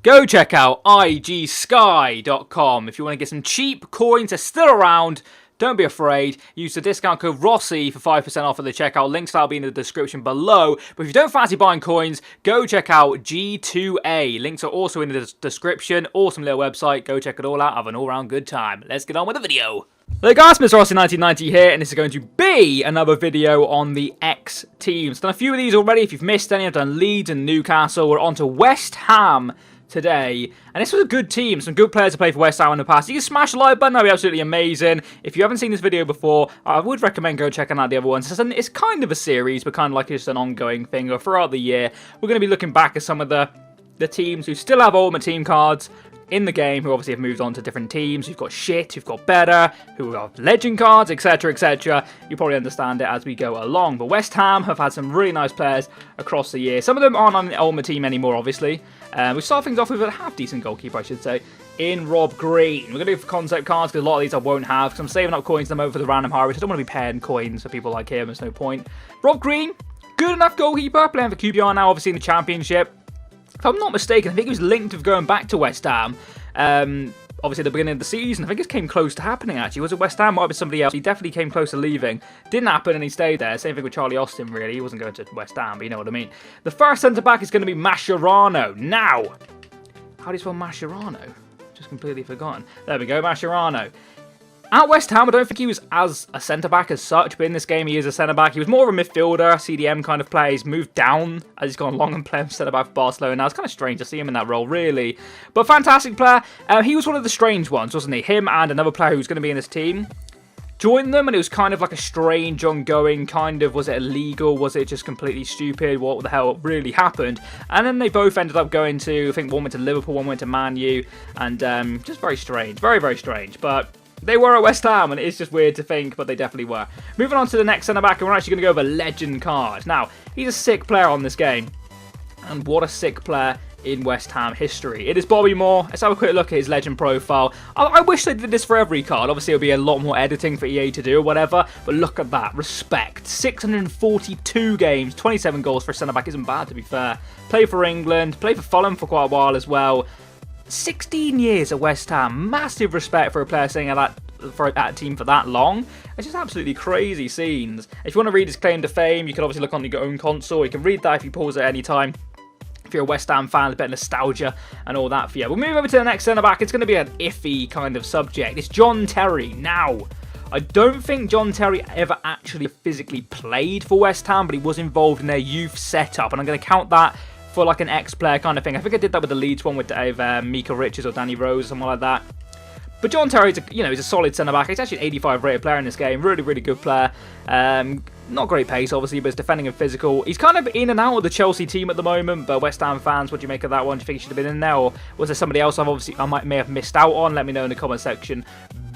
Go check out igsky.com if you want to get some cheap coins. They're still around. Don't be afraid. Use the discount code Rossi for 5% off at the checkout. Links will be in the description below. But if you don't fancy buying coins, go check out G2A. Links are also in the description. Awesome little website. Go check it all out. Have an all-round good time. Let's get on with the video. Hey guys, Mr. Rossi 1990 here, and this is going to be another video on the X teams. Done a few of these already. If you've missed any, I've done Leeds and Newcastle. We're on to West Ham today, and this was a good team. Some good players to play for West Ham in the past. You can smash the like button, that'd be absolutely amazing. If you haven't seen this video before, I would recommend go checking out the other ones. It's kind of a series, but kind of like just an ongoing thing. Or throughout the year, we're going to be looking back at some of the teams who still have Ultimate Team cards in the game, who obviously have moved on to different teams, who've got shit, who've got better, who have legend cards, etc, etc. You probably understand it as we go along. But West Ham have had some really nice players across the year. Some of them aren't on the Ultimate Team anymore, obviously. We start things off with a half-decent goalkeeper, I should say, in Rob Green. We're going to do concept cards, because a lot of these I won't have, because I'm saving up coins them over for the random hybrid. I don't want to be paying coins for people like him, there's no point. Rob Green, good enough goalkeeper, playing for QPR now, obviously in the Championship. If I'm not mistaken, I think he was linked with going back to West Ham. Obviously at the beginning of the season, I think it came close to happening actually. Was it West Ham? Might have been somebody else. He definitely came close to leaving. Didn't happen and he stayed there. Same thing with Charlie Austin really. He wasn't going to West Ham, but you know what I mean. The first centre-back is going to be Mascherano. Now, how do you spell Mascherano? Just completely forgotten. There we go, Mascherano. At West Ham, I don't think he was as a centre-back as such, but in this game he is a centre-back. He was more of a midfielder, CDM kind of player. He's moved down as he's gone along and played centre-back for Barcelona. Now, it's kind of strange to see him in that role, really. But fantastic player. He was one of the strange ones, wasn't he? Him and another player who was going to be in this team joined them, and it was kind of like a strange ongoing kind of, was it illegal? Was it just completely stupid? What the hell really happened? And then they both ended up going to, I think one went to Liverpool, one went to Man U, and just very strange. Very, very strange. But they were at West Ham, and it's just weird to think, but they definitely were. Moving on to the next centre-back, and we're actually going to go over legend card. Now, he's a sick player on this game, and what a sick player in West Ham history. It is Bobby Moore. Let's have a quick look at his legend profile. I wish they did this for every card. Obviously, it'll be a lot more editing for EA to do or whatever, but look at that. Respect. 642 games, 27 goals for a centre-back isn't bad, to be fair. Played for England, played for Fulham for quite a while as well. 16 years at West Ham. Massive respect for a player staying at that team for that long. It's just absolutely crazy scenes. If you want to read his claim to fame, you can obviously look on your own console. You can read that if you pause at any time. If you're a West Ham fan, there's a bit of nostalgia and all that for you. We'll move over to the next centre-back. It's going to be an iffy kind of subject. It's John Terry. Now, I don't think John Terry ever actually physically played for West Ham, but he was involved in their youth setup, and I'm going to count that for like an ex-player kind of thing. I think I did that with the Leeds one with Mika Richards or Danny Rose or something like that. But John Terry, he's a solid centre-back. He's actually an 85 rated player in this game. Really, really good player. Not great pace, obviously, but it's defending and physical. He's kind of in and out of the Chelsea team at the moment, but West Ham fans, what do you make of that one? Do you think he should have been in there, or was there somebody else I may have missed out on? Let me know in the comment section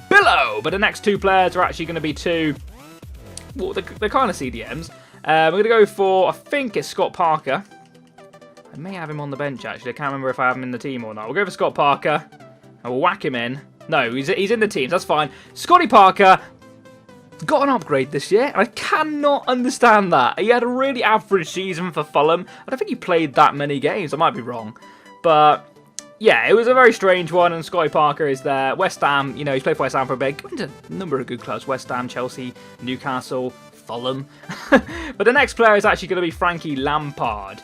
below. But the next two players are actually going to be two, well, they're kind of CDMs. We're going to go for, I think it's Scott Parker. I may have him on the bench, actually. I can't remember if I have him in the team or not. We'll go for Scott Parker, and we'll whack him in. No, he's in the teams. That's fine. Scotty Parker got an upgrade this year. I cannot understand that. He had a really average season for Fulham. I don't think he played that many games. I might be wrong. But yeah, it was a very strange one, and Scotty Parker is there. West Ham, he's played for West Ham for a bit. Went to a number of good clubs. West Ham, Chelsea, Newcastle, Fulham. But the next player is actually going to be Frankie Lampard.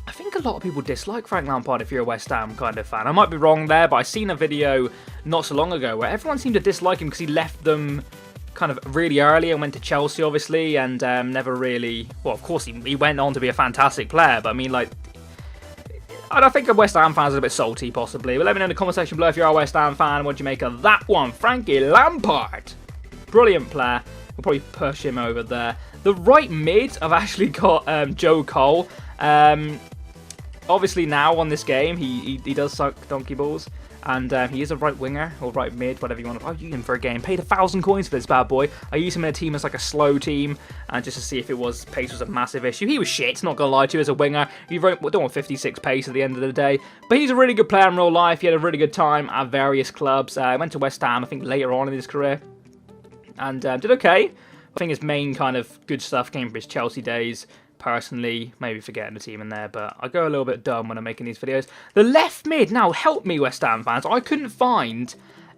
I think a lot of people dislike Frank Lampard if you're a West Ham kind of fan. I might be wrong there, but I seen a video not so long ago where everyone seemed to dislike him because he left them kind of really early and went to Chelsea, obviously, and never really... Well, of course, he went on to be a fantastic player, but I mean, like... I think a West Ham fans are a bit salty, possibly. But let me know in the comment section below if you're a West Ham fan. What do you make of that one? Frankie Lampard. Brilliant player. We'll probably push him over there. The right mid, I've actually got Joe Cole. Obviously now on this game, he does suck donkey balls. And he is a right winger, or right mid, whatever you want to... I'll use him for a game. Paid 1,000 coins for this bad boy. I used him in a team as like a slow team, and just to see if pace was a massive issue. He was shit, not going to lie to you, as a winger. You don't want 56 pace at the end of the day. But he's a really good player in real life. He had a really good time at various clubs. Went to West Ham, I think, later on in his career. And did okay. I think his main kind of good stuff came from his Chelsea days. personally. Maybe forgetting the team in there, but I go a little bit dumb when I'm making these videos. The left mid, now help me West Ham fans. I couldn't find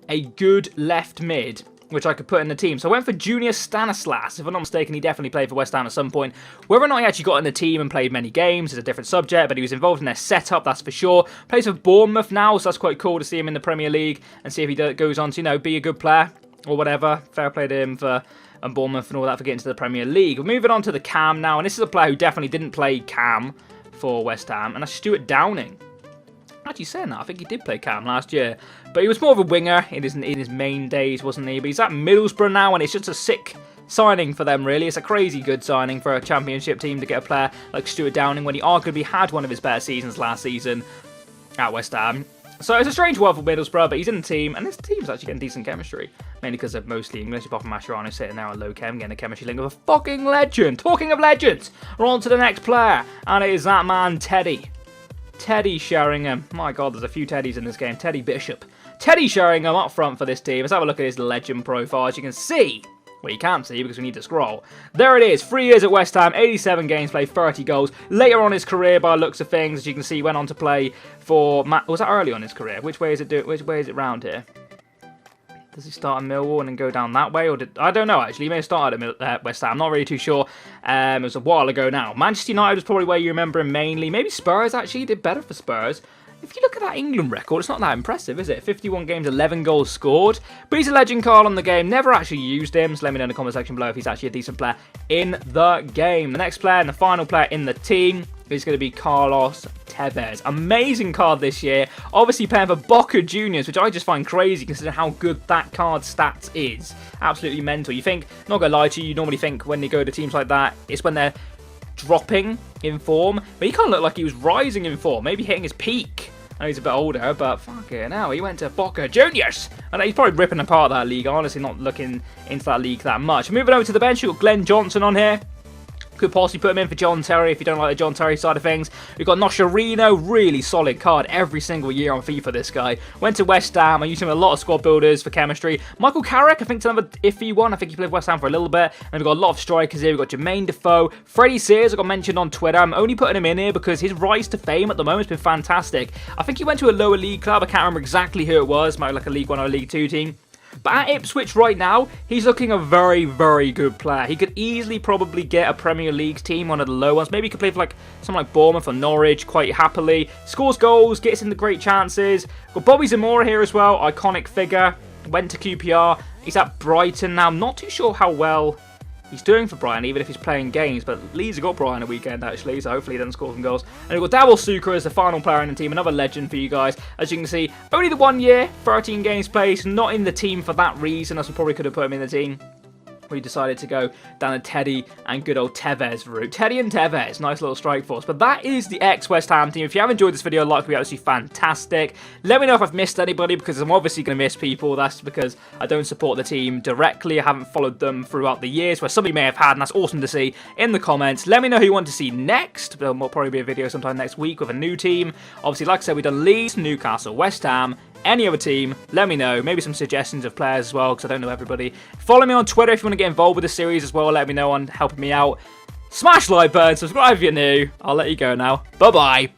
a good left mid which I could put in the team. So I went for Junior Stanislas. If I'm not mistaken, he definitely played for West Ham at some point. Whether or not he actually got in the team and played many games is a different subject, but he was involved in their setup, that's for sure. Plays for Bournemouth now, so that's quite cool to see him in the Premier League and see if he goes on to, you know, be a good player or whatever. Fair play to him for Bournemouth and all that for getting to the Premier League. We're moving on to the cam now, and this is a player who definitely didn't play cam for West Ham, and that's Stuart Downing. Actually saying that, I think he did play cam last year, but he was more of a winger in his main days, wasn't he? But he's at Middlesbrough now, and it's just a sick signing for them, really. It's a crazy good signing for a championship team to get a player like Stuart Downing when he arguably had one of his better seasons last season at West Ham. So it's a strange one for Middlesbrough, but he's in the team, and this team's actually getting decent chemistry. Mainly because they're mostly English, apart from Mascherano sitting there on low chem, getting a chemistry link with a fucking legend. Talking of legends, we're on to the next player, and it is that man, Teddy. Teddy Sheringham. My God, there's a few Teddys in this game. Teddy Bishop. Teddy Sheringham up front for this team. Let's have a look at his legend profile. As you can see, well, you can't see because we need to scroll. There it is. 3 years at West Ham, 87 games played, 30 goals. Later on in his career, by the looks of things, as you can see, he went on to play for... Was that early on in his career? Which way is it round here? Does he start at Millwall and then go down that way? Or I don't know, actually. He may have started at West Ham. I'm not really too sure. It was a while ago now. Manchester United was probably where you remember him mainly. Maybe Spurs, actually. He did better for Spurs. If you look at that England record, it's not that impressive, is it? 51 games, 11 goals scored. But he's a legend card on the game. Never actually used him. So let me know in the comment section below if he's actually a decent player in the game. The next player and the final player in the team is going to be Carlos Tevez. Amazing card this year. Obviously playing for Boca Juniors, which I just find crazy considering how good that card's stats is. Absolutely mental. You think, not going to lie to you, you normally think when they go to teams like that, it's when they're dropping in form. But he kind of looked like he was rising in form, maybe hitting his peak. I know he's a bit older, but fuck it, now he went to Boca Juniors. And he's probably ripping apart that league. Honestly, not looking into that league that much. Moving over to the bench, we've got Glenn Johnson on here. Could possibly put him in for John Terry if you don't like the John Terry side of things. We've got Noscherino, really solid card every single year on FIFA, this guy. Went to West Ham, I used him in a lot of squad builders for chemistry. Michael Carrick, I think it's another iffy one. I think he played West Ham for a little bit. And we've got a lot of strikers here. We've got Jermaine Defoe. Freddie Sears, I got mentioned on Twitter. I'm only putting him in here because his rise to fame at the moment has been fantastic. I think he went to a lower league club. I can't remember exactly who it was. Might be like a League 1 or a League 2 team. But at Ipswich right now, he's looking a very, very good player. He could easily probably get a Premier League team, one of the low ones. Maybe he could play for like someone like Bournemouth or Norwich quite happily. Scores goals, gets into great chances. Got Bobby Zamora here as well, iconic figure. Went to QPR. He's at Brighton now. I'm not too sure how well he's doing for Brighton, even if he's playing games. But Leeds have got Brighton a weekend, actually, so hopefully he doesn't score some goals. And we've got Dawel Suker as the final player in the team, another legend for you guys. As you can see, only the 1 year, 13 games played, not in the team for that reason, as we probably could have put him in the team. We decided to go down the Teddy and good old Tevez route. Teddy and Tevez, nice little strike force. But that is the ex-West Ham team. If you have enjoyed this video, like would be absolutely fantastic. Let me know if I've missed anybody, because I'm obviously going to miss people. That's because I don't support the team directly. I haven't followed them throughout the years, where somebody may have had, and that's awesome to see in the comments. Let me know who you want to see next. There'll probably be a video sometime next week with a new team. Obviously, like I said, we've done Leeds, Newcastle, West Ham. Any other team, let me know. Maybe some suggestions of players as well, because I don't know everybody. Follow me on Twitter if you want to get involved with the series as well. Let me know on helping me out. Smash the like button, subscribe if you're new. I'll let you go now. Bye-bye.